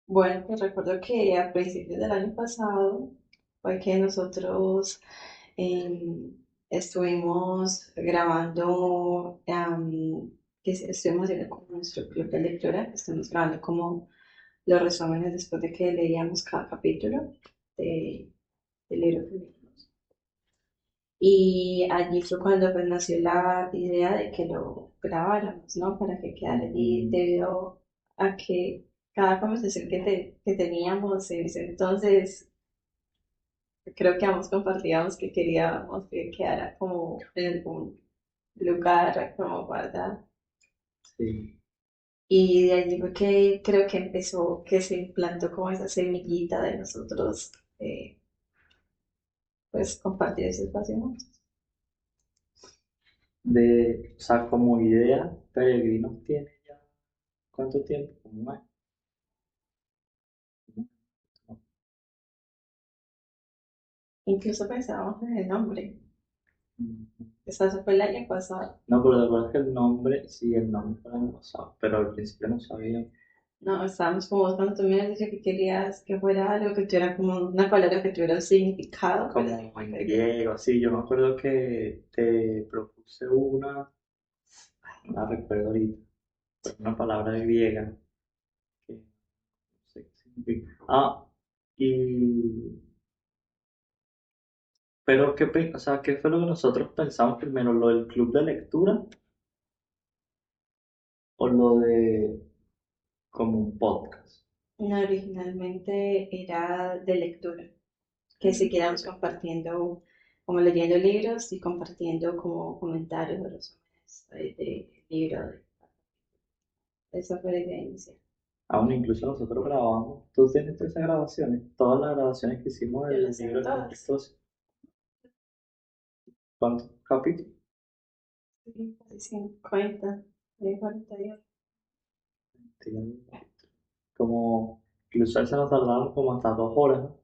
Bueno, pues recuerdo que a principios del año pasado fue que nosotros estuvimos grabando, estuvimos haciendo como nuestro club de lectura, estuvimos grabando como los resúmenes después de que leíamos cada capítulo de, del libro que leímos. Y allí fue cuando pues nació la idea de que lo grabáramos, ¿no? Para que quedara allí debido a que cada conversación que teníamos en ese entonces, creo que ambos compartíamos que queríamos que quedara como en algún lugar como guardado. Sí, Y de allí fue que creo que empezó, que se implantó como esa semillita de nosotros, pues compartir ese espacio juntos. o sea, como idea, Peregrinos tiene ya, ¿cuánto tiempo? Como un año. ¿No? Incluso pensábamos en el nombre. Mm. Eso fue el año pasado. No, pero de verdad que el nombre, sí, el nombre fue el año pasado, pero al principio no sabía. No, estábamos como cuando tú me has dicho que querías que fuera algo que tuviera como una palabra que tuviera un significado, pero Como en griego, sí, yo me acuerdo que te propuse una, no la recuerdo ahorita, pero una palabra griega que no sé qué significa. Ah, y, pero o sea, ¿qué fue lo que nosotros pensamos primero? ¿Lo del club de lectura o lo de como un podcast? no, originalmente era de lectura, que siguiéramos compartiendo, como leyendo libros y compartiendo como comentarios o resúmenes de libros. Esa fue la idea inicial. Aún incluso nosotros grabamos, tú tienes todas esas grabaciones, todas las grabaciones que hicimos Yo del las tengo libro de todas. conflictos, ¿cuántos capítulos? Sí, casi 50, 41. Tienen como, incluso a veces nos tardamos como hasta 2 horas, ¿no?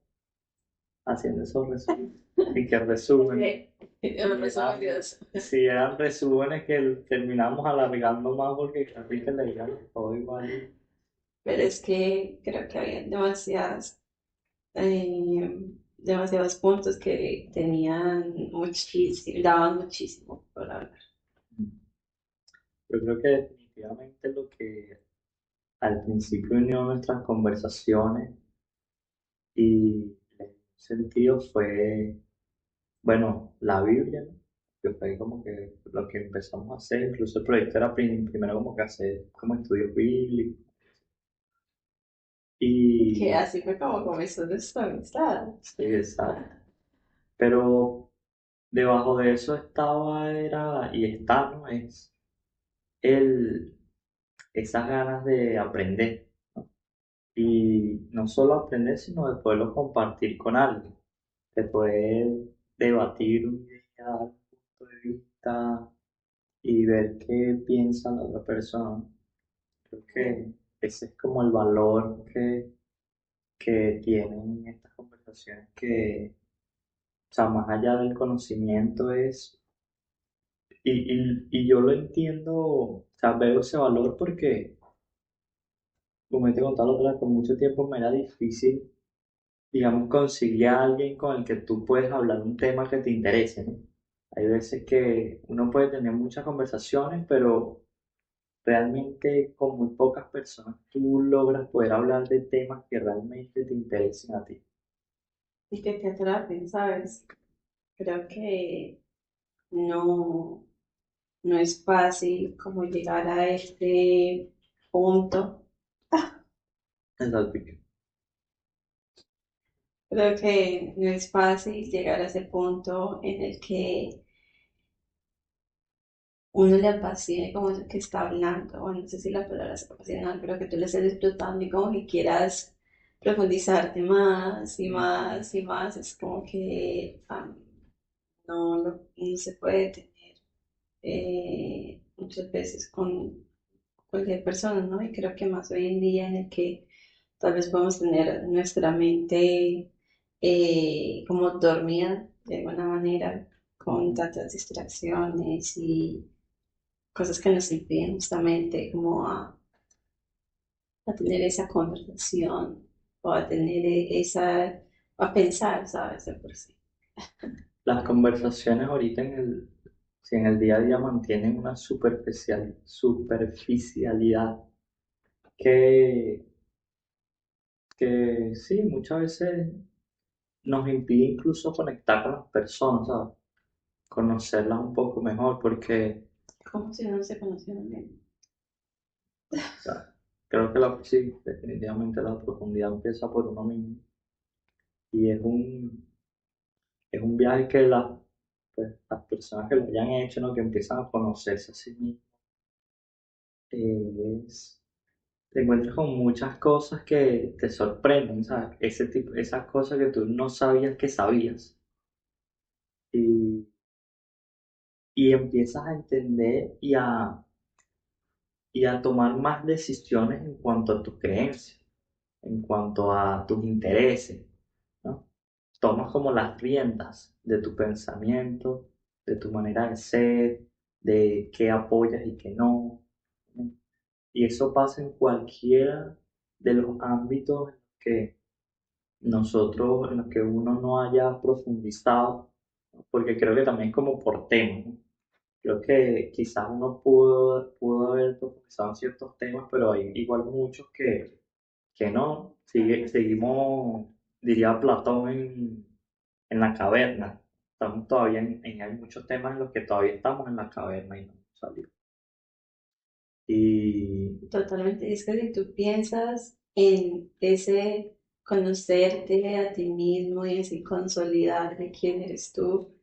Haciendo esos resúmenes. Y que resumen, Un resumen de dos. si eran resúmenes que terminamos alargando más porque casi que leíamos todo igual. Pero es que creo que había demasiados puntos que tenían muchísimo, daban muchísimo por hablar. Yo creo que definitivamente lo que al principio unió nuestras conversaciones y le dio sentido fue, bueno, la Biblia, ¿no? Que fue como que lo que empezamos a hacer, incluso el proyecto era primero como que hacer como estudios bíblicos Y que y así fue como comenzó nuestra amistad. sí, exacto. Pero debajo de eso estaba, era, y está, ¿no? Es el, esas ganas de aprender, ¿no? Y no solo aprender, sino de poderlo compartir con alguien, de poder debatir una idea, dar un punto de vista y ver qué piensa la otra persona. Creo que ese es como el valor que tienen estas conversaciones que, o sea, más allá del conocimiento es, y yo lo entiendo, o sea, veo ese valor porque, como te contaba la otra vez, por mucho tiempo me era difícil, digamos, conseguir a alguien con el que tú puedes hablar un tema que te interese, ¿no? Hay veces que uno puede tener muchas conversaciones, pero realmente con muy pocas personas tú logras poder hablar de temas que realmente te interesen a ti. Y que te atrapen, ¿sabes? Creo que no, no es fácil como llegar a este punto. Exacto. Creo que no es fácil llegar a ese punto en el que uno le apasione como lo que está hablando, o no sé si la palabra es apasionar, pero que tú le estés disfrutando y como que quieras profundizarte más y más y más, es como que no se puede tener muchas veces con cualquier persona, ¿no? Y creo que más hoy en día en el que tal vez podemos tener nuestra mente como dormida de alguna manera con tantas distracciones cosas que nos impiden justamente como a tener esa conversación o a tener esa, a pensar, ¿sabes? De por sí. Las conversaciones ahorita si en el día a día mantienen una superficialidad que, que sí, muchas veces nos impide incluso conectar con las personas, ¿sabes? Conocerlas un poco mejor, porque Como si no se conocieran bien. o sea, creo que sí, definitivamente la profundidad empieza por uno mismo y es un viaje que pues, las personas que lo hayan hecho, ¿no? Que empiezan a conocerse a sí mismos, es te encuentras con muchas cosas que te sorprenden, ¿sabes? Esas cosas que tú no sabías que sabías. Y, y empiezas a entender y a tomar más decisiones en cuanto a tus creencias, en cuanto a tus intereses, ¿no? Tomas como las riendas de tu pensamiento, de tu manera de ser, de qué apoyas y qué no, ¿no? Y eso pasa en cualquiera de los ámbitos que nosotros, en los que uno no haya profundizado, ¿no? Porque creo que también como por temas, ¿no? Creo que quizás uno pudo haber profundizado en ciertos temas, pero hay igual muchos que no. Seguimos, diría Platón, en la caverna. Estamos todavía hay muchos temas en los que todavía estamos en la caverna y no hemos salido. Y Totalmente. Es que si tú piensas en ese conocerte a ti mismo y así consolidar de quién eres tú,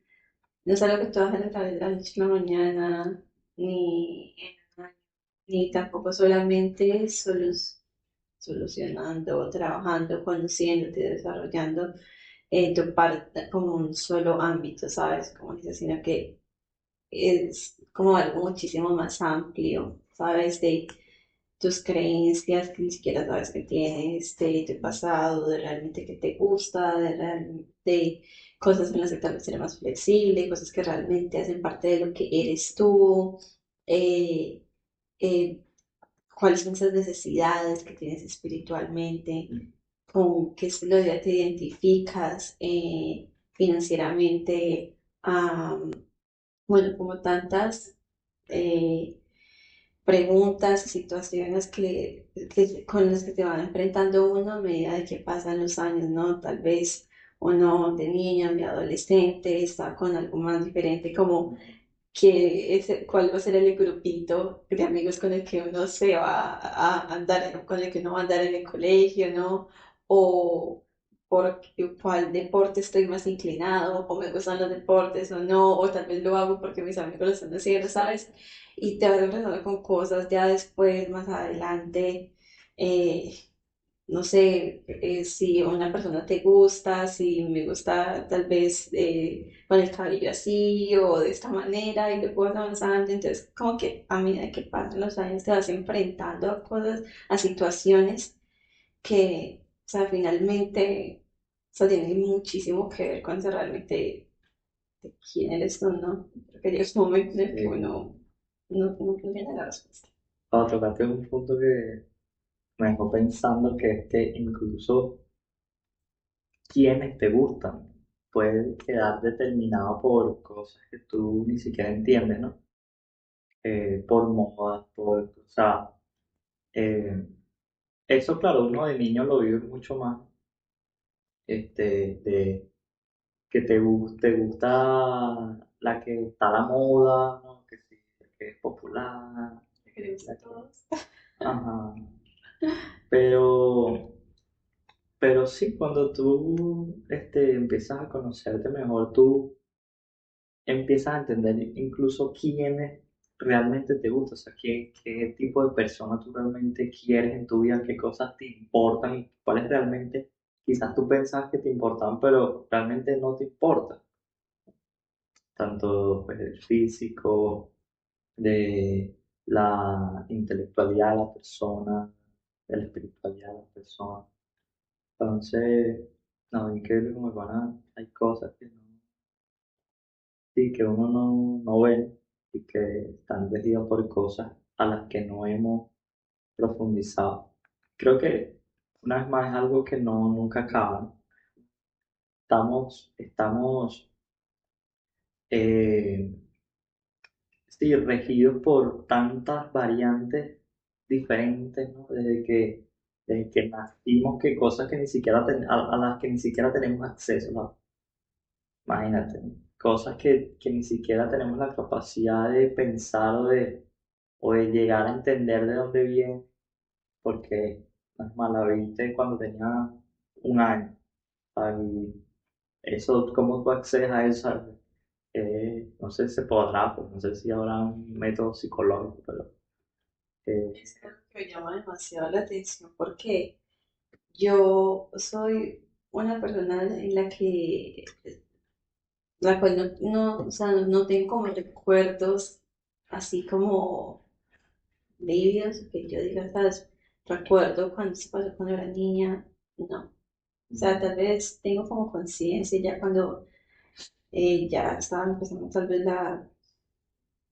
no es algo que tú hagas a través de la noche a la mañana, ni en un año, ni tampoco solamente solucionando o trabajando, conociéndote, desarrollando tu parte como un solo ámbito, ¿sabes? Como dices, sino que es como algo muchísimo más amplio, ¿sabes? De tus creencias que ni siquiera sabes que tienes, de tu pasado, de realmente que te gusta, de cosas en las que tal vez eres más flexible, cosas que realmente hacen parte de lo que eres tú, eh, eh, cuáles son esas necesidades que tienes espiritualmente, con qué estilo de vida te identificas financieramente, bueno, como tantas eh, preguntas y situaciones con las que te van enfrentando uno a medida de que pasan los años, ¿no? Tal vez uno de niño, de adolescente, está con algo más diferente, como cuál va a ser el grupito de amigos con el que uno se va a andar, con el que uno va a andar en el colegio, ¿no? O por cuál deporte estoy más inclinado, o me gustan los deportes o no, o tal vez lo hago porque mis amigos lo están haciendo, ¿sabes? Y te vas enfrentando con cosas ya después, más adelante. eh, no sé si una persona te gusta, si me gusta tal vez con el cabello así o de esta manera y luego vas avanzando. Entonces, como que a medida que pasan los años te vas enfrentando a cosas, a situaciones que, o sea, finalmente, o sea, tienen muchísimo que ver con ser realmente de quién eres tú, ¿no? Porque llega un momento en el que eh, uno no tiene la respuesta. para tocarte un punto que me dejó pensando, que es que incluso quienes te gustan puede quedar determinado por cosas que tú ni siquiera entiendes, ¿no? Por modas, o sea, eh, eso claro, uno de niño lo vive mucho más, de que te gusta la que está a la moda, ¿no? Que sí, que es popular, Queremos a la que- todos. ajá, pero, pero sí, cuando tú, empiezas a conocerte mejor, tú empiezas a entender incluso quiénes realmente te gustan, o sea, qué tipo de persona tú realmente quieres en tu vida, qué cosas te importan y cuáles realmente quizás tú pensabas que te importaban, pero realmente no te importan, tanto pues, el físico, de la intelectualidad de la persona, de la espiritualidad de la persona. Entonces, no, increíble como van hay cosas que no, sí, que uno no ve. y que están regidos por cosas a las que no hemos profundizado. Creo que una vez más es algo que no nunca acaba, ¿no? Estamos eh, sí, regidos por tantas variantes diferentes, ¿no? Desde que nacimos, que cosas que ni siquiera a las que ni siquiera tenemos acceso, ¿no? Imagínate, ¿no? Cosas que ni siquiera tenemos la capacidad de pensar o de llegar a entender de dónde viene, porque las la viste cuando tenía un año. Y eso, ¿cómo tú accedes a eso? No sé si se podrá, pues no sé si habrá un método psicológico, pero eh, Es algo que me llama demasiado la atención porque yo soy una persona en la cual o sea, no tengo como recuerdos así como vídeos que yo diga, sabes, recuerdo cuando se pasó cuando era niña, no. O sea, tal vez tengo como conciencia ya cuando ya estaba empezando tal vez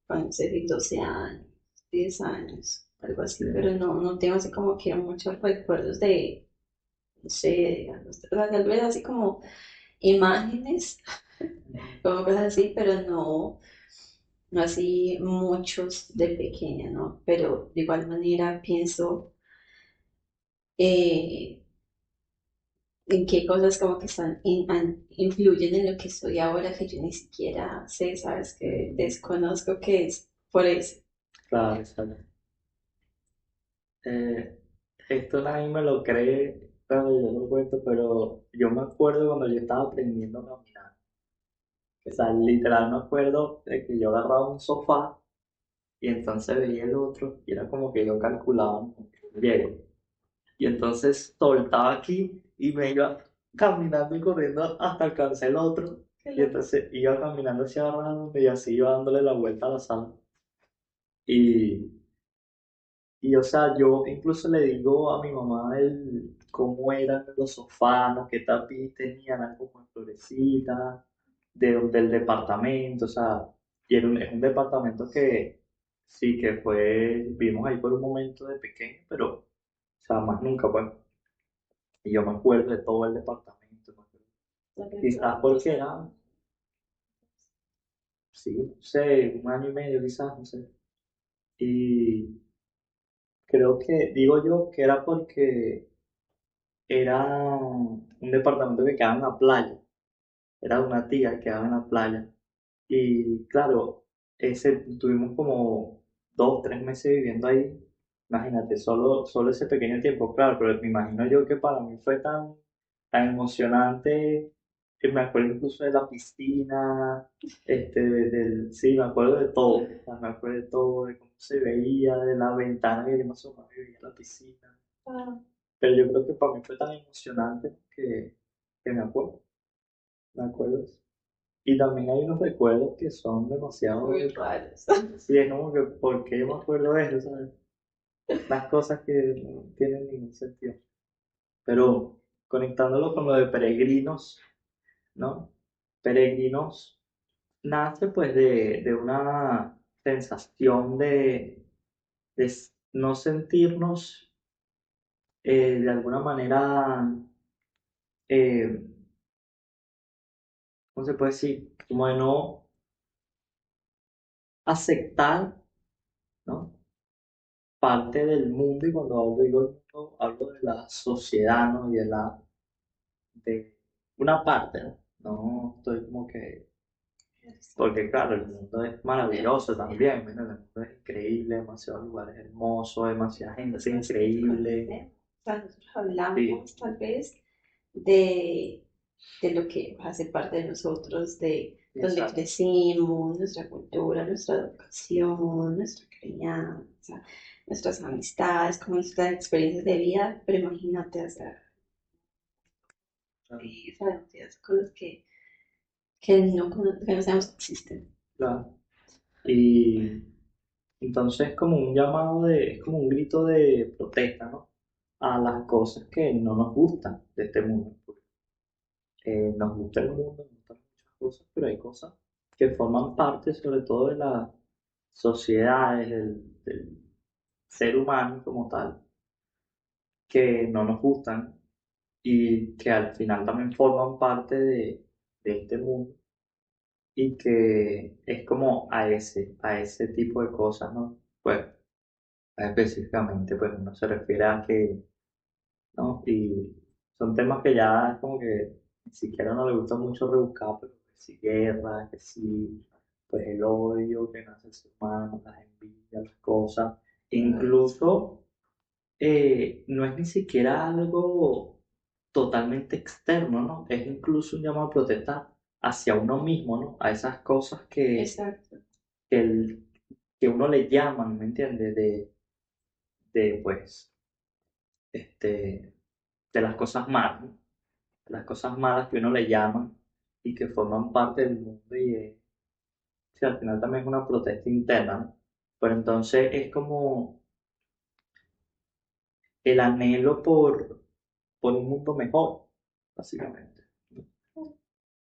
cuando se 12 años, 10 años, algo así, pero no tengo así como que muchos recuerdos de, no sé, digamos, o sea, tal vez así como imágenes, como cosas así, pero no así muchos de pequeña, ¿no? Pero de igual manera pienso eh, en qué cosas como que influyen en lo que soy ahora que yo ni siquiera sé, sabes, que desconozco qué es por eso. claro, exacto. Eh, Esto nadie me lo cree cuando yo lo cuento, pero yo me acuerdo cuando yo estaba aprendiendo a caminar. O sea, literal me acuerdo de que yo agarraba un sofá y entonces veía el otro y era como que yo calculaba, ¿no? Llego. Y entonces soltaba aquí y me iba caminando y corriendo hasta alcanzar el otro. Qué Y loco. entonces iba caminando hacia abajo y así iba dándole la vuelta a la sala. Y, y o sea, yo incluso le digo a mi mamá cómo eran los sofás, ¿no? Qué tapiz tenían, eran como florecitas, del departamento, o sea, y es un departamento que sí que vimos ahí por un momento de pequeño, pero, o sea, más nunca, pues. Y yo me acuerdo de todo el departamento, me acuerdo. Quizás porque era, sí, no sé, un año y medio, quizás, no sé. Y creo que, digo yo, que era porque era un departamento que quedaba en la playa, era de una tía que quedaba en la playa. Y claro, tuvimos como 2, 3 meses viviendo ahí. Imagínate, solo ese pequeño tiempo, claro, pero me imagino yo que para mí fue tan emocionante que me acuerdo incluso de la piscina, sí, me acuerdo de todo, o sea, me acuerdo de todo, de cómo se veía, de la ventana que yo me asomaba y veía la piscina. Pero yo creo que para mí fue tan emocionante que me acuerdo. Y también hay unos recuerdos que son demasiado. Muy raros. Sí, es como que, ¿por qué yo me acuerdo de eso? ¿Sabes? Las cosas que no tienen ningún sentido. Pero conectándolo con lo de peregrinos, ¿no? Peregrinos nace pues de una sensación de no sentirnos de alguna manera, eh, ¿cómo se puede decir? Como de no aceptar, ¿no? Parte del mundo, y cuando digo el mundo, hablo de la sociedad, ¿no? Y de una parte, ¿no? No estoy como que, porque claro, el mundo es maravilloso también, ¿no? El mundo es increíble, demasiados lugares hermosos, demasiada gente increíble. O sea, nosotros Sí, hablamos tal vez de, de lo que hace parte de nosotros, de donde exacto. crecimos, nuestra cultura, nuestra educación, nuestra crianza, nuestras amistades, como nuestras experiencias de vida, pero imagínate, o sea, Claro, y sabemos demasiadas cosas que no sabemos que existen. claro. Y entonces es como un grito de protesta, ¿no? A las cosas que no nos gustan de este mundo. Nos gusta el mundo, nos gustan muchas cosas, pero hay cosas que forman parte sobre todo sociedades del ser humano como tal, que no nos gustan y que al final también forman parte de este mundo y que es como a ese tipo de cosas, ¿no? Pues específicamente, pues uno se refiere a que, ¿no? Y son temas que ya como que ni siquiera no le gusta mucho rebuscar, pero que sí guerra, que sí, pues el odio que nace el ser humano, las envidias, las cosas, incluso no es ni siquiera algo totalmente externo, ¿no? Es incluso un llamado a protesta hacia uno mismo, ¿no? A esas cosas Exacto. que, el- que uno le llaman, ¿me entiendes? Pues, este, de las cosas malas, ¿no? De las cosas malas que uno le llama y que forman parte del mundo y sí, al final también es una protesta interna, ¿no? Pero entonces es como el anhelo por un mundo mejor, básicamente.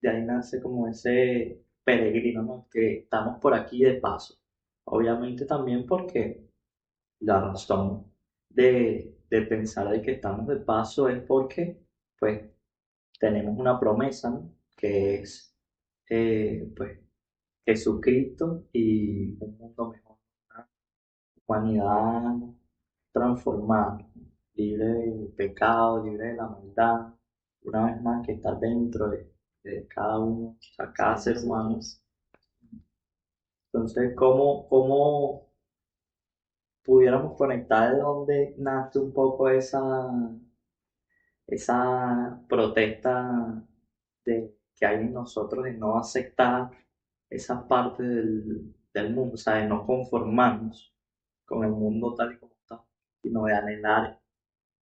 De ahí nace como ese peregrino, ¿no? Que estamos por aquí de paso. Obviamente también porque la razón de pensar de que estamos de paso es porque, pues, tenemos una promesa, ¿no? Que es, pues, Jesucristo y un mundo mejor, una humanidad transformada, libre del pecado, libre de la maldad, una vez más que está dentro de cada uno, o sea, cada ser humano. Entonces, ¿cómo pudiéramos conectar de dónde nace un poco esa protesta que hay en nosotros de no aceptar esa parte del mundo, o sea, de no conformarnos con el mundo tal y como está, sino de anhelar,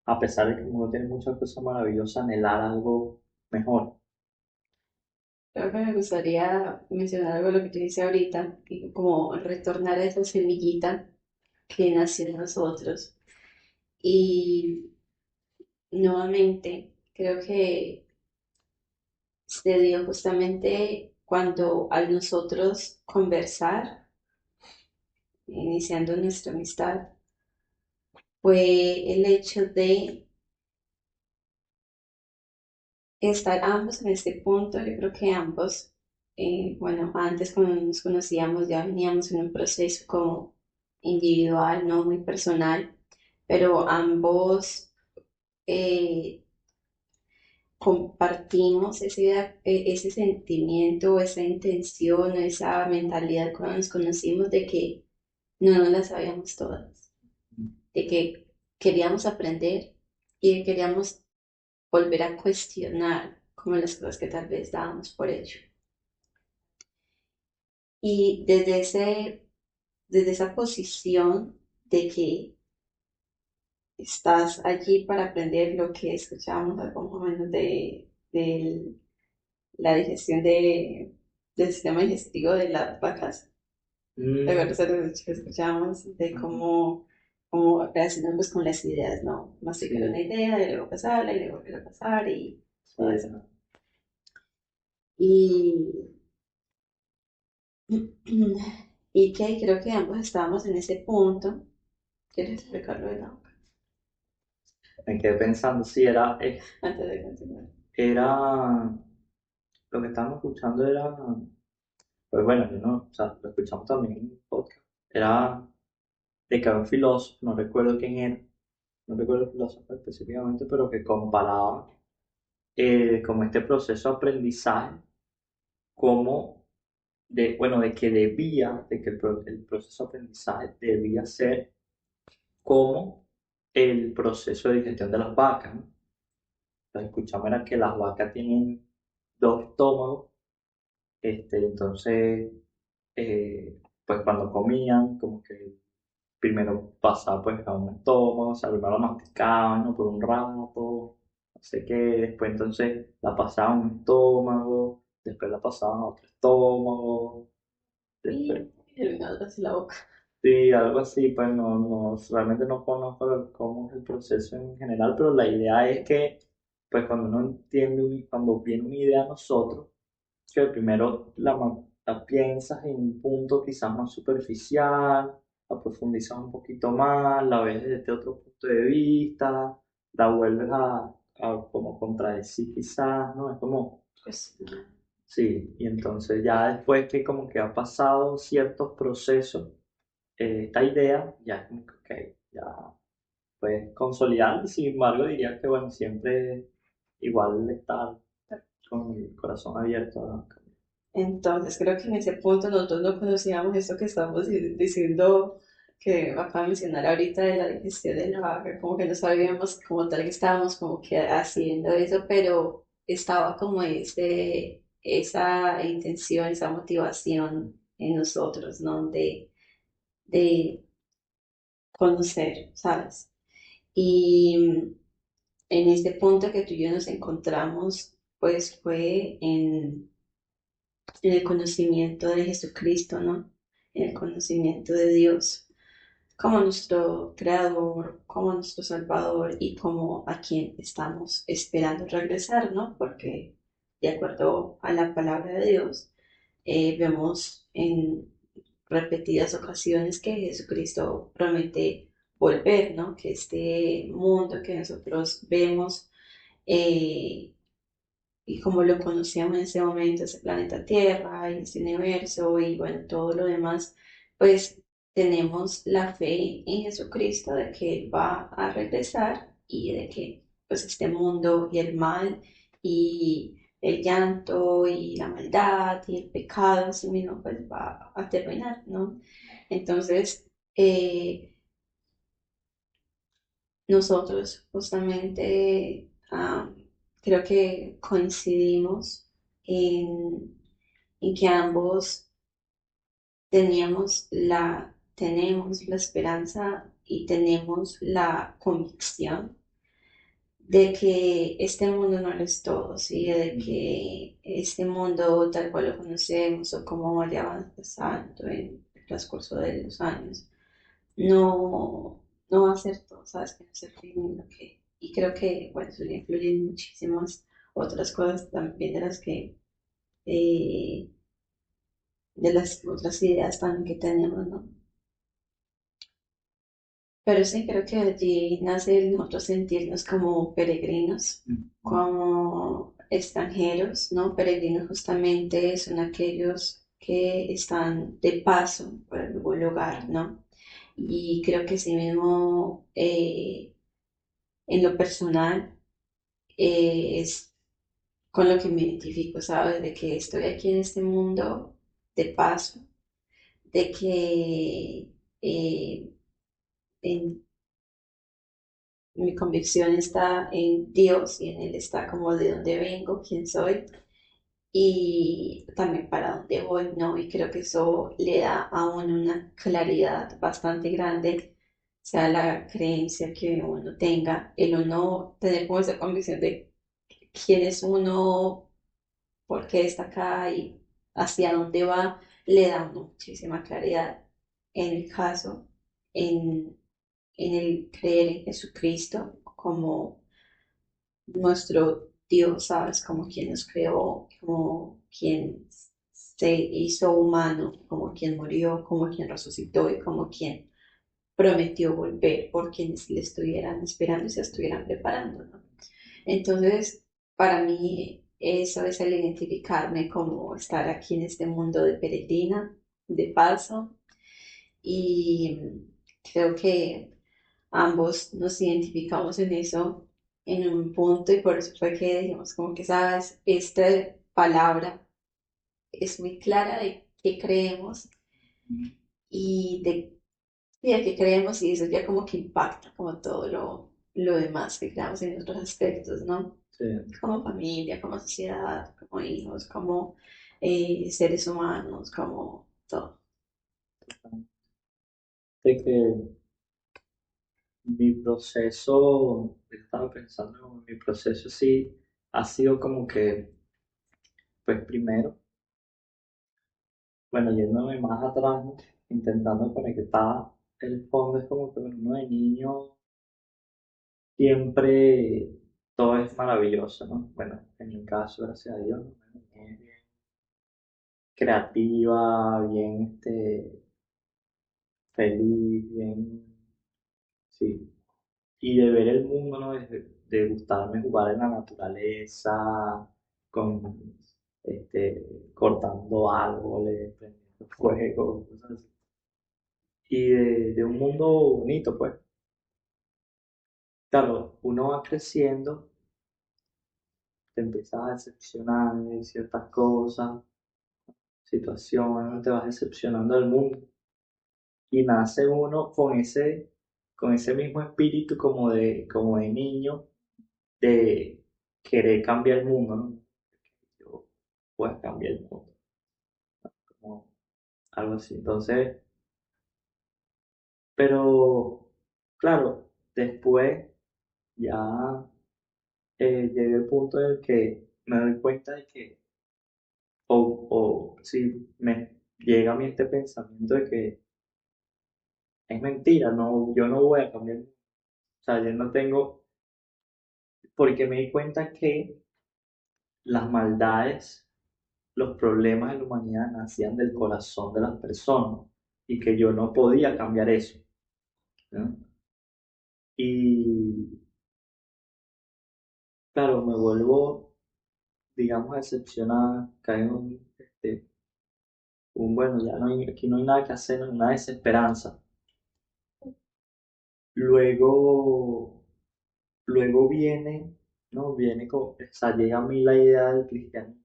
a pesar de que el mundo tiene muchas cosas maravillosas, anhelar algo mejor? Creo que me gustaría mencionar algo de lo que tú dices ahorita, y como retornar a esa semillita que nació en nosotros. Y nuevamente, creo que se dio justamente cuando al nosotros conversar, iniciando nuestra amistad, fue el hecho de estar ambos en este punto. Yo creo que ambos, bueno, antes cuando nos conocíamos ya veníamos en un proceso como individual, no muy personal, pero ambos eh, compartimos ese sentimiento, esa intención, esa mentalidad cuando nos conocimos de que no nos las sabíamos todas, de que queríamos aprender y que queríamos volver a cuestionar como las cosas que tal vez dábamos por hecho. Y desde esa posición de que estás allí para aprender lo que escuchábamos algo más o menos de la digestión del sistema digestivo de las vacas. ¿Te Mm, acuerdas de lo que escuchábamos? De ujú. cómo relacionamos pues, con las ideas, ¿no? Masticar una Sí, idea, y luego pasarla, y luego volver a pasar, y todo sí, eso. Y, y que creo que ambos estábamos en ese punto. ¿Quieres explicarlo de la boca? me quedé pensando si Antes de continuar. era, lo que estábamos escuchando era, pues bueno, yo no, o sea, lo escuchamos también en un podcast, era de que había un filósofo, no recuerdo quién era, no recuerdo el filósofo específicamente, pero que comparaba como este proceso de aprendizaje, como bueno, de que el proceso de aprendizaje debía ser como el proceso de digestión de las vacas, ¿no? Lo que escuchamos era que las vacas tienen dos estómagos, entonces, pues cuando comían, como que primero pasaba pues a un estómago, o sea, primero la masticaban, ¿no? Por un rato, no sé qué, después entonces la pasaban a un estómago, después la pasaban a otro estómago, después, Y terminado así la boca. sí, algo así, pues no, realmente no conozco cómo es el proceso en general, pero la idea es que, pues cuando uno entiende, cuando viene una idea a nosotros, que primero la piensas en un punto quizás más superficial, la profundizas un poquito más, la ves desde otro punto de vista, la vuelves a como contradecir quizás, ¿no? Es como, Pues, sí, y entonces ya después que como que ha pasado ciertos procesos, esta idea ya es como que, ok, ya puedes consolidar, sin embargo diría que bueno, siempre igual estar con el corazón abierto, ¿no? entonces, creo que en ese punto nosotros no conocíamos eso que estamos diciendo, que acaba de mencionar ahorita de la digestión de la vaca, como que no sabíamos como tal que estábamos como que haciendo eso, pero estaba como esa intención, esa motivación en nosotros, ¿no? De conocer, ¿sabes? Y en este punto que tú y yo nos encontramos, pues fue en el conocimiento de Jesucristo, ¿no? En el conocimiento de Dios como nuestro creador, como nuestro salvador y como a quien estamos esperando regresar, ¿no? Porque de acuerdo a la palabra de Dios, vemos en repetidas ocasiones que Jesucristo promete volver, ¿no? Que este mundo que nosotros vemos eh, y como lo conocíamos en ese momento, ese planeta Tierra y ese universo y bueno, todo lo demás, pues tenemos la fe en Jesucristo de que Él va a regresar y de que pues este mundo y el mal y el llanto y la maldad y el pecado en sí mismo pues va a terminar, ¿no? Entonces, nosotros justamente creo que coincidimos en, en que ambos tenemos la esperanza y tenemos la convicción de que este mundo no lo es todo, ¿sí? De que este mundo tal cual lo conocemos o como vaya avanzando en el transcurso de los años, no, no va a ser todo, sabes que no es el fin en lo que, y creo que, bueno, eso le influyen muchísimas otras cosas también eh, de las otras ideas también que tenemos, ¿no? Pero sí creo que allí nace el nosotros sentirnos como peregrinos, como extranjeros, ¿no? Peregrinos justamente son aquellos que están de paso por algún lugar, ¿no? Y creo que sí mismo en lo personal es con lo que me identifico, ¿sabes? De que estoy aquí en este mundo de paso, de que en, mi convicción está en Dios y en Él está como de dónde vengo, quién soy y también para dónde voy, ¿no? Y creo que eso le da a uno una claridad bastante grande, sea la creencia que uno tenga, el uno tener como esa convicción de quién es uno, por qué está acá y hacia dónde va, le da a uno muchísima claridad. En el caso, en, en el creer en Jesucristo como nuestro Dios, ¿sabes? Como quien nos creó, como quien se hizo humano, como quien murió, como quien resucitó y como quien prometió volver por quienes le estuvieran esperando y se estuvieran preparando, ¿no? Entonces, para mí, eso es el identificarme como estar aquí en este mundo de peregrina, de paso, y creo que ambos nos identificamos en eso en un punto y por eso fue que dijimos como que sabes, esta palabra es muy clara de qué creemos y de qué creemos y eso ya como que impacta como todo lo demás que creamos en otros aspectos, ¿no? Sí, Como familia, como sociedad, como hijos, como seres humanos, como todo. de que mi proceso, estaba pensando, mi proceso sí ha sido como que, pues primero, bueno, yéndome más atrás, ¿no? Intentando conectar el fondo, es como que bueno, uno de niño siempre todo es maravilloso, ¿no? Bueno, en mi caso, gracias a Dios, ¿no? creativa, bien feliz, bien, sí. Y de ver el mundo, ¿no? De gustarme jugar en la naturaleza, con, cortando árboles, prendiendo fuego, cosas así. Y de un mundo bonito, pues. Claro, uno va creciendo, te empiezas a decepcionar de ciertas cosas, situaciones, te vas decepcionando del mundo. Y nace uno con ese mismo espíritu como de niño, de querer cambiar el mundo, ¿no? Yo puedo cambiar el mundo, como algo así. Entonces, pero claro, después ya llegué al punto en el que me doy cuenta de que, o si me llega a mí este pensamiento de que es mentira, no, yo no voy a cambiar el mundo. O sea, yo no tengo, porque me di cuenta que las maldades, los problemas de la humanidad nacían del corazón de las personas y que yo no podía cambiar eso, ¿no? Y claro, me vuelvo, digamos, decepcionada, caigo en bueno, ya no hay, aquí no hay nada que hacer, no hay una desesperanza. Luego, luego viene, ¿no? Viene o sea, llega a mí la idea del cristianismo,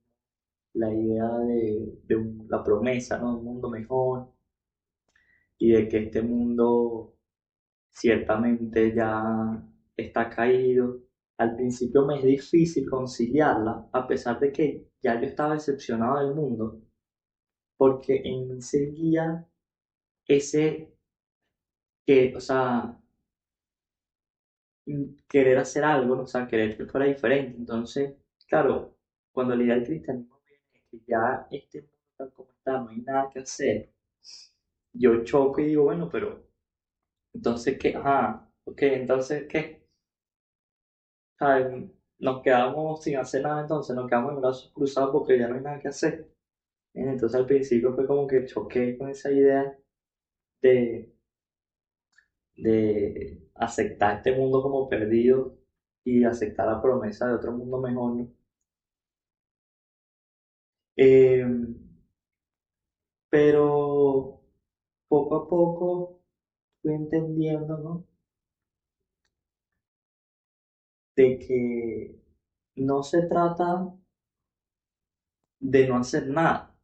la idea la promesa, ¿no? De un mundo mejor y de que este mundo ciertamente ya está caído. Al principio me es difícil conciliarla, a pesar de que ya yo estaba decepcionado del mundo, porque en mí seguía ese o sea, querer hacer algo, ¿no? O sea, querer que fuera diferente. Entonces, claro, cuando la idea del cristianismo viene es que ya este mundo tal como está, no hay nada que hacer, yo choco y digo, bueno, pero entonces, ¿qué? Ajá, ok, entonces, ¿qué? ¿Sabes? Nos quedamos sin hacer nada, entonces nos quedamos en brazos cruzados porque ya no hay nada que hacer. Entonces al principio fue como que choqué con esa idea de, de aceptar este mundo como perdido y aceptar la promesa de otro mundo mejor, ¿no? Eh, pero poco a poco fui entendiendo, ¿no? De que no se trata de no hacer nada,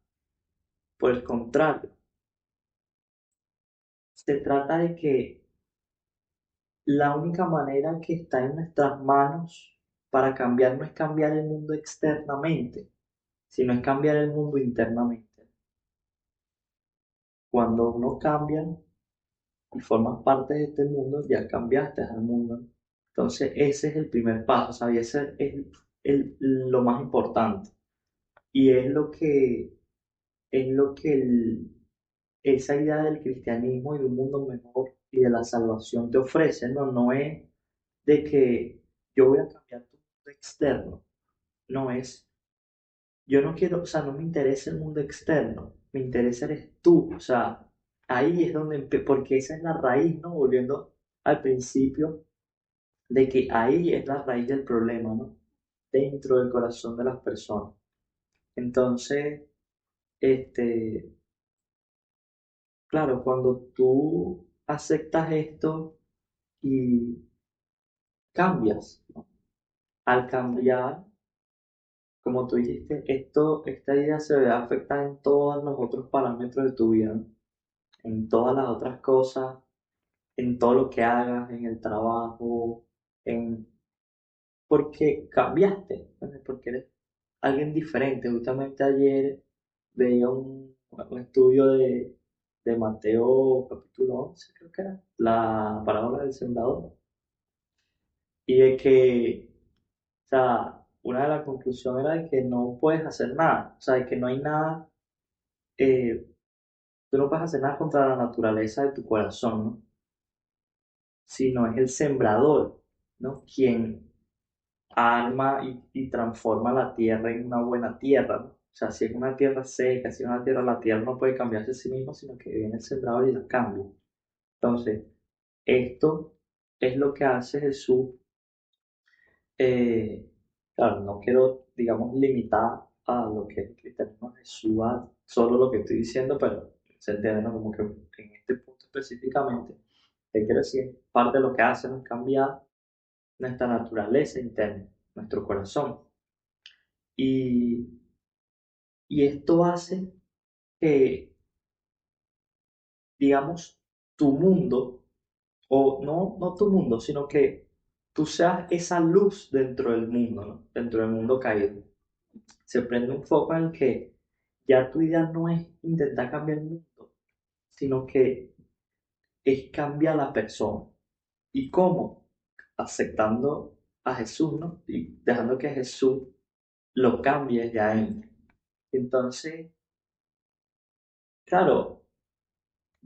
por el contrario, se trata de que la única manera que está en nuestras manos para cambiar no es cambiar el mundo externamente, sino es cambiar el mundo internamente. Cuando uno cambia y formas parte de este mundo, ya cambiaste al mundo. Entonces, ese es el primer paso, ¿sabes? Ese es lo más importante. Y es lo que esa idea del cristianismo y de un mundo mejor y de la salvación te ofrece, ¿no? No es de que yo voy a cambiar tu mundo externo, no es, yo no quiero, o sea, no me interesa el mundo externo, me interesa eres tú, o sea, ahí es donde, porque esa es la raíz, ¿no? Volviendo al principio, de que ahí es la raíz del problema, ¿no? Dentro del corazón de las personas. Entonces, este, claro, cuando tú aceptas esto y cambias, ¿no? Al cambiar, como tú dijiste, esta idea se ve afectada en todos los otros parámetros de tu vida, ¿no? En todas las otras cosas, en todo lo que hagas, en el trabajo, en porque cambiaste, ¿no? Porque eres alguien diferente. Justamente ayer veía un estudio de Mateo capítulo 11 creo que era, la parábola del sembrador, y de que, o sea, una de las conclusiones era de que no puedes hacer nada, o sea, de que no hay nada, eh, tú no puedes hacer nada contra la naturaleza de tu corazón, ¿no? Sino es el sembrador, ¿no? Quien arma y transforma la tierra en una buena tierra, ¿no? O sea, si es una tierra seca, si es una tierra, la tierra no puede cambiarse a sí misma, sino que viene el sembrador y la cambia. Entonces, esto es lo que hace Jesús. Claro, no quiero, digamos, limitar a lo que el cristianismo Jesús a solo lo que estoy diciendo, pero se entiende, ¿no? Como que en este punto específicamente, te quiero decir, parte de lo que hace es cambiar nuestra naturaleza interna, nuestro corazón. Y, y esto hace que, digamos, tu mundo, o no tu mundo, sino que tú seas esa luz dentro del mundo, ¿no? Dentro del mundo caído. Se prende un foco en el que ya tu idea no es intentar cambiar el mundo, sino que es cambiar a la persona. ¿Y cómo? Aceptando a Jesús, ¿no? Y dejando que Jesús lo cambie ya en. Entonces, claro,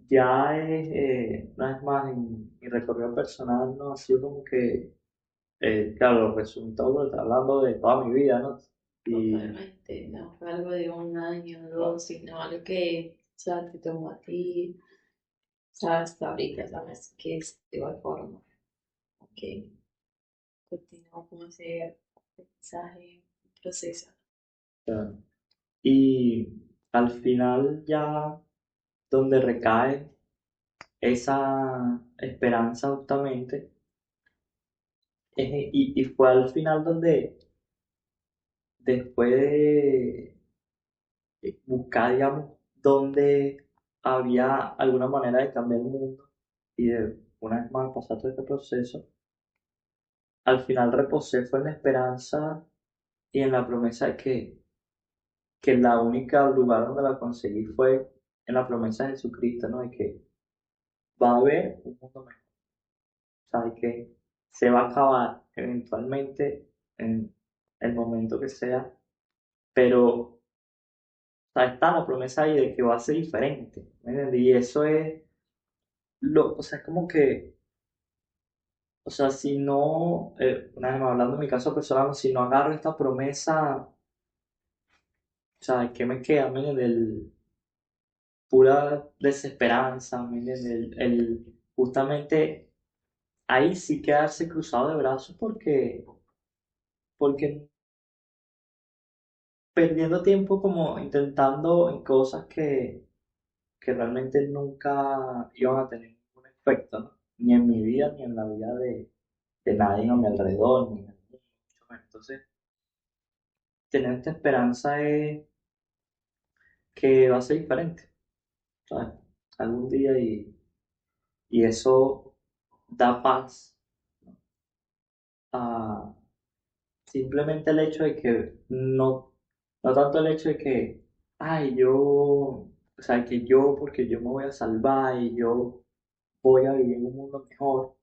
ya es, una vez más, en mi recorrido personal, ¿no? Ha sido como que, claro, los resultados, hablando de toda mi vida, ¿no? Y Totalmente, no fue algo de un año, dos, sino algo que, o sea, te tomó a ti, o sea, hasta ahorita sabes que es de igual forma, que continúa como ese aprendizaje, proceso. claro, y al final ya donde recae esa esperanza justamente, y fue al final donde después de buscar, digamos, donde había alguna manera de cambiar el mundo y de una vez más pasar todo este proceso, al final reposé fue en la esperanza y en la promesa de que la única lugar donde la conseguí fue en la promesa de Jesucristo, ¿no? De que va a haber un mundo mejor, o sea, de que se va a acabar eventualmente en el momento que sea, pero o sea, está la promesa ahí de que va a ser diferente, ¿me entiendes? Y eso es o sea, es como que, o sea, si no, una vez más hablando en mi caso personal, si no agarro esta promesa, o sea, ¿qué me queda? ¿Me entiendes? Pura desesperanza, ¿me entiendes? Justamente ahí sí quedarse cruzado de brazos porque perdiendo tiempo como intentando en cosas que realmente nunca iban a tener ningún efecto, ¿no? Ni en mi vida, ni en la vida de nadie a mi alrededor, ni en el mundo, mucho menos. Entonces, tener esta esperanza es que va a ser diferente, ¿sabes? Algún día y eso da paz a simplemente el hecho de que no tanto el hecho de que, ay, o sea, que yo, porque yo me voy a salvar y yo voy a vivir en un mundo mejor,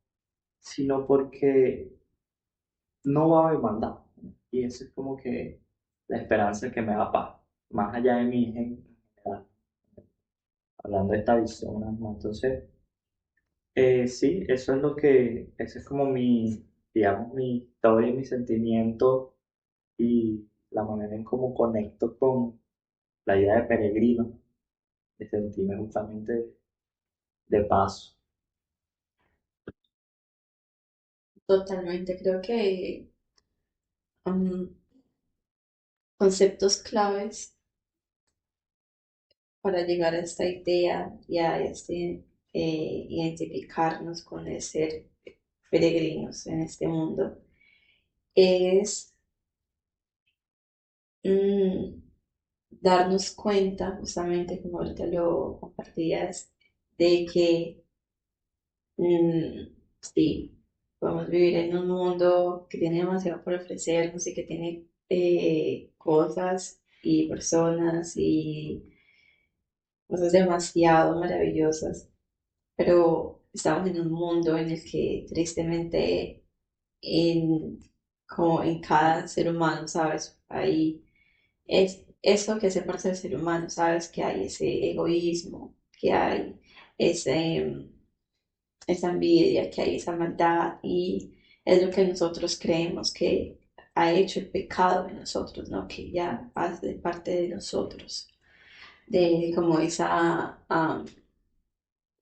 sino porque no va a haber maldad. Y eso es como que la esperanza que me da paz, más allá de mí en general, hablando de esta visión, ¿no? Entonces, sí, eso es eso es como mi, digamos, mi historia y mi sentimiento y la manera en cómo conecto con la idea de peregrino, de sentirme justamente de paso. Totalmente, creo que um, conceptos claves para llegar a esta idea y a este, identificarnos con el ser peregrinos en este mundo es mm, darnos cuenta, justamente como ahorita lo compartías, de que sí, podemos vivir en un mundo que tiene demasiado por ofrecernos y que tiene cosas y personas y cosas demasiado maravillosas, pero estamos en un mundo en el que tristemente en, como en cada ser humano, ¿sabes? Hay es eso que hace parte del ser humano, ¿sabes? Que hay ese egoísmo, que hay ese, esa envidia, que hay esa maldad y es lo que nosotros creemos que ha hecho el pecado en nosotros, ¿no? Que ya hace parte de nosotros, de como esa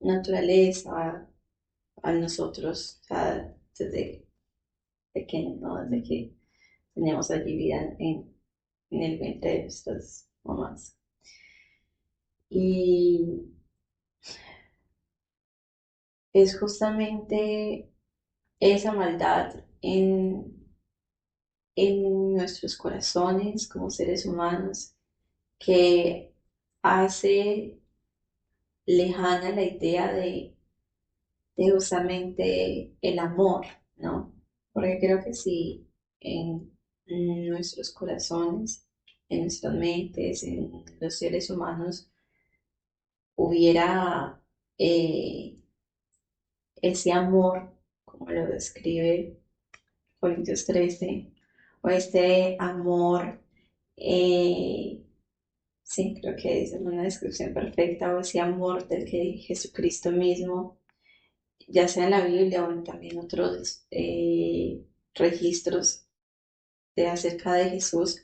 naturaleza a nosotros, o sea, desde pequeños, ¿no? Desde que teníamos allí vida en el vientre de nuestras mamás. Y es justamente esa maldad en nuestros corazones como seres humanos que hace lejana la idea de justamente el amor, ¿no? Porque creo que si en nuestros corazones, en nuestras mentes, en los seres humanos, hubiera ese amor, como lo describe Corintios 13, o este amor, eh, sí, creo que es una descripción perfecta, o ese amor del que Jesucristo mismo, ya sea en la Biblia o en también otros registros de acerca de Jesús,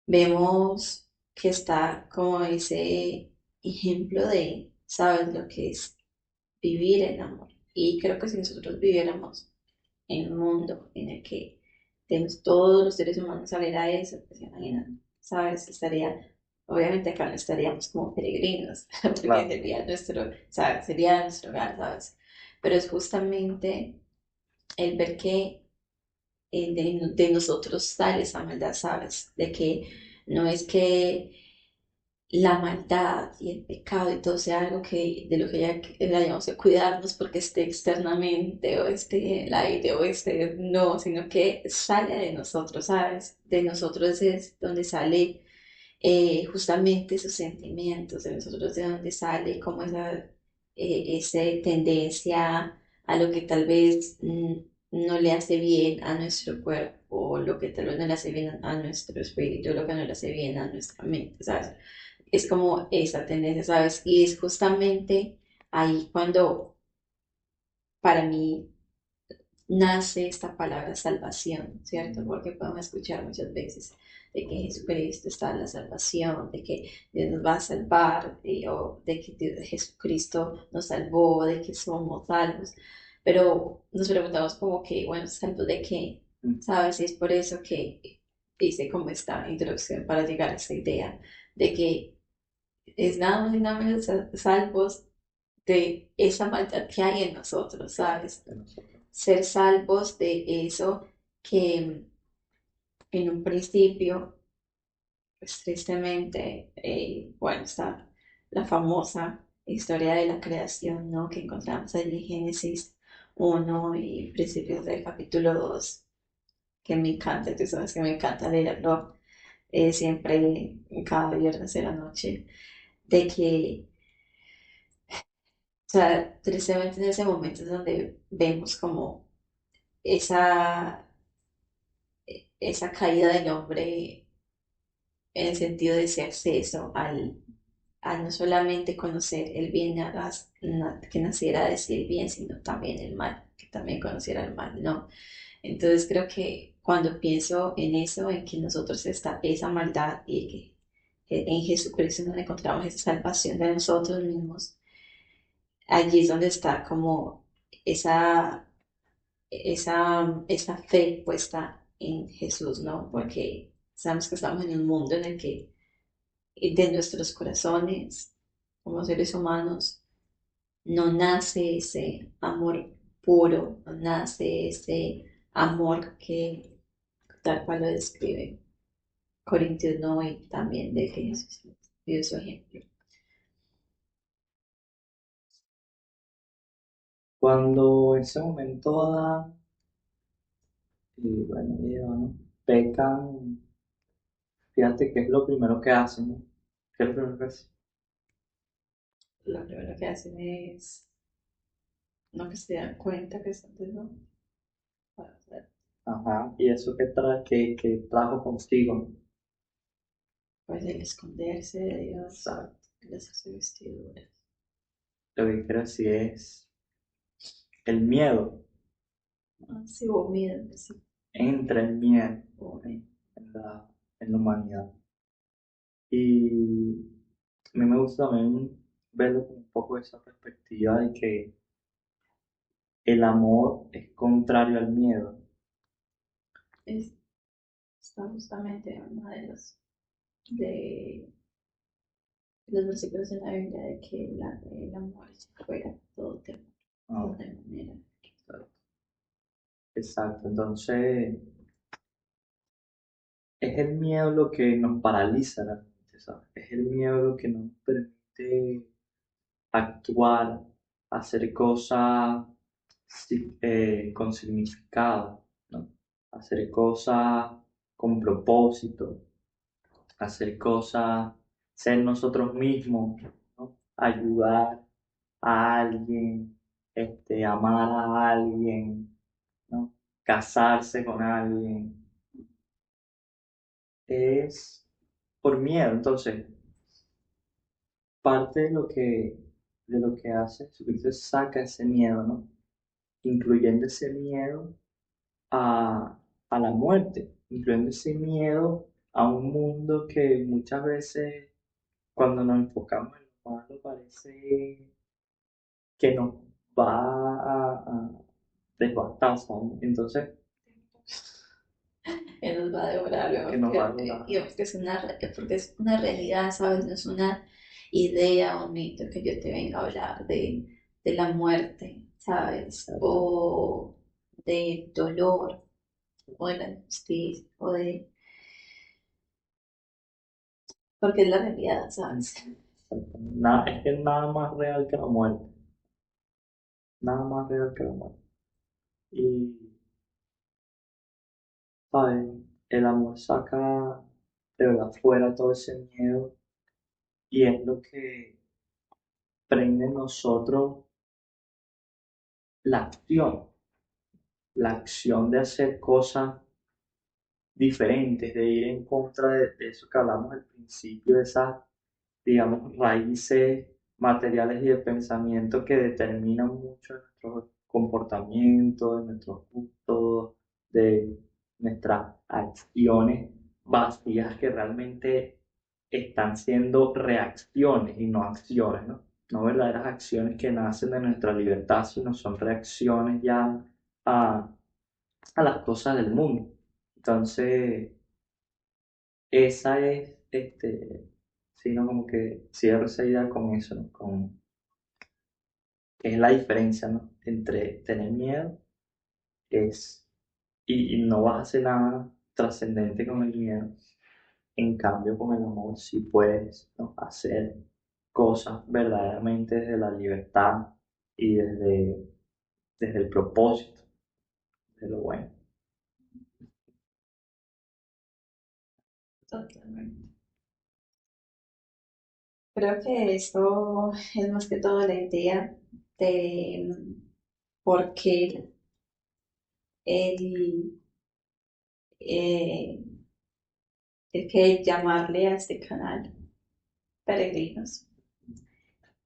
vemos que está como ese ejemplo de, ¿sabes lo que es vivir en amor? Y creo que si nosotros viviéramos en un mundo en el que tenemos todos los seres humanos saber a eso, pues imagínate, ¿sabes? Estaría, obviamente acá no estaríamos como peregrinos, porque Claro. sería nuestro, ¿sabes? Sería nuestro hogar, ¿sabes? Pero es justamente el ver que de nosotros sale esa maldad, ¿sabes? De que no es que la maldad y el pecado y todo sea algo que de lo que ya hayamos que cuidarnos porque esté externamente o esté en el aire o esté no, sino que sale de nosotros, ¿sabes? De nosotros es donde sale justamente esos sentimientos, de nosotros de donde sale como esa tendencia a lo que tal vez no le hace bien a nuestro cuerpo, o lo que tal vez no le hace bien a nuestro espíritu, lo que no le hace bien a nuestra mente, ¿sabes? Es como esa tendencia, ¿sabes? Y es justamente ahí cuando para mí nace esta palabra salvación, ¿cierto? Porque podemos escuchar muchas veces de que Jesucristo está en la salvación, de que Dios nos va a salvar, o de que Jesucristo nos salvó, de que somos salvos. Pero nos preguntamos como que, bueno, ¿salvos de qué? Mm. ¿Sabes? Y es por eso que hice como esta introducción para llegar a esa idea de que es nada más y nada menos salvos de esa maldad que hay en nosotros, Claro, ¿sabes? de nosotros. Ser salvos de eso que en un principio, pues tristemente, bueno, está la famosa historia de la creación, ¿no? Que encontramos allí en Génesis 1 y principios del capítulo 2, que me encanta, tú sabes que me encanta leerlo siempre, cada viernes de la noche, de que, o sea, tristemente en ese momento es donde vemos como esa, esa caída del hombre en el sentido de ese acceso a no solamente conocer el bien que naciera de sí el bien, sino también el mal, que también conociera el mal, ¿no? Entonces creo que cuando pienso en eso, en que en nosotros está esa maldad y que en Jesucristo nos encontramos esa salvación de nosotros mismos, allí es donde está como esa, esa fe puesta en Jesús, ¿no? Porque sabemos que estamos en un mundo en el que de nuestros corazones como seres humanos no nace ese amor puro, no nace ese amor que tal cual lo describe Corintios 9 y también de que Jesús dio su ejemplo. Cuando en ese momento Adán y bueno, y Eva, ¿no? Pecan, fíjate que es lo primero que hacen, ¿no? ¿Qué es lo primero que hacen? Lo primero que hacen es no que se dan cuenta que están desnudos. Ajá, y eso que trajo consigo, ¿no? Pues el esconderse de Dios, Exacto. el hacerse vestiduras. Lo que quiero decir es el miedo. Ah, sí, hubo miedo, sí. entra el miedo en la humanidad. Y a mí me gusta también verlo con un poco de esa perspectiva de que el amor es contrario al miedo. Es, está justamente en uno de los versículos de la Biblia de que el amor es fuera todo temor, Ah, de manera. exacto, entonces es el miedo lo que nos paraliza realmente, ¿sabes? Es el miedo lo que no nos permite actuar, hacer cosas con significado, ¿no? Hacer cosas con propósito, hacer cosas, ser nosotros mismos, ¿no? Ayudar a alguien, amar a alguien, ¿no? Casarse con alguien, es por miedo. Entonces, parte de lo que hace Jesucristo es saca ese miedo, ¿no? Incluyendo ese miedo a la muerte, incluyendo ese miedo a un mundo que muchas veces cuando nos enfocamos en lo malo parece que nos va a devastar, ¿sabes? Entonces, Él nos va a devorar, que ¿no? nos va a Y durar. porque es una realidad, ¿sabes? No es una idea o un mito que yo te venga a hablar de la muerte, ¿sabes? Exacto. O de dolor, o de la injusticia, porque es la realidad, ¿sabes? Exacto. Nada, es que nada más real que la muerte, nada más real que la muerte. Y, ¿sabes? El amor saca de verdad fuera todo ese miedo y es lo que prende en nosotros la acción de hacer cosas diferentes, de ir en contra de eso que hablamos al principio, de esas, digamos, raíces materiales y de pensamiento que determinan mucho de nuestro comportamiento, de nuestros gustos, de nuestras acciones vacías que realmente están siendo reacciones y no acciones, ¿no? No verdaderas acciones que nacen de nuestra libertad, sino son reacciones ya a, a las cosas del mundo. Entonces, esa es, sino como que cierro esa idea con eso, ¿no? Con, que es la diferencia, ¿no? Entre tener miedo es, y no vas a hacer nada trascendente con el miedo. En cambio, con el amor sí puedes, ¿no? Hacer cosas verdaderamente desde la libertad y desde el propósito, de lo bueno. Totalmente. Creo que esto es más que todo la idea de por qué el, eh, el que llamarle a este canal peregrinos,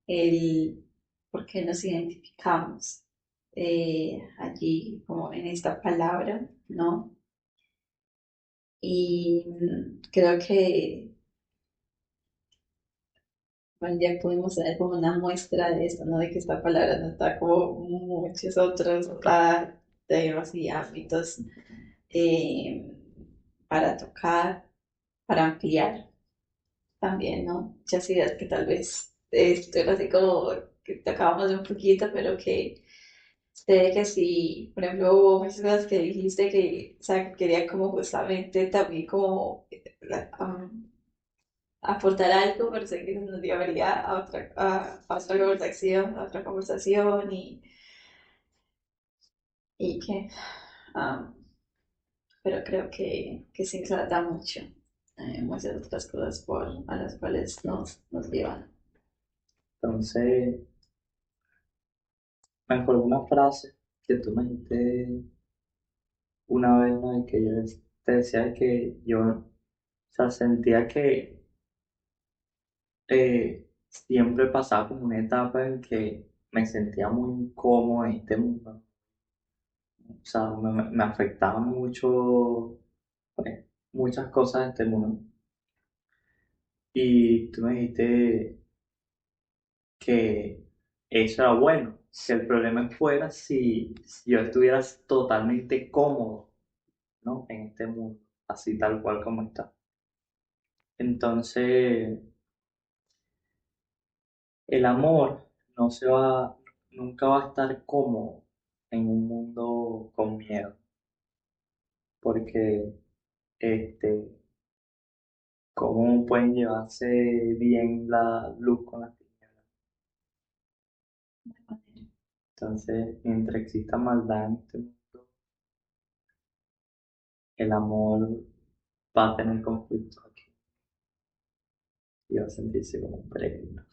el por qué nos identificamos allí como en esta palabra, ¿no? Y creo que bueno, ya pudimos tener como una muestra de esto, ¿no? De que esta palabra no está como muchos otros temas y ámbitos eh, para tocar, para ampliar también, ¿no? Muchas ideas que tal vez estuvieron así como que tocábamos un poquito, pero que sé que sí, por ejemplo, hubo muchas cosas que dijiste que, o sea, que quería como justamente también como aportar algo, pero sé que nos llevaría a otra conversación y que, um, pero creo que sí se da mucho, muchas otras cosas a las cuales nos llevan. Entonces, me acuerdo una frase que tú me dijiste una vez, ¿no? Y que yo te decía que yo, o sea, sentía que siempre pasaba como una etapa en que me sentía muy incómodo en este mundo, O sea, me afectaba mucho, pues, muchas cosas de este mundo. Y tú me dijiste que eso era bueno, que el problema fuera si yo estuviera totalmente cómodo, ¿no? En este mundo, así tal cual como está. Entonces, el amor no se va, nunca va a estar cómodo en un mundo con miedo, porque este, ¿cómo pueden llevarse bien la luz con las tinieblas? Entonces, mientras exista maldad en este mundo, el amor va a tener conflictos aquí y va a sentirse como un peregrino.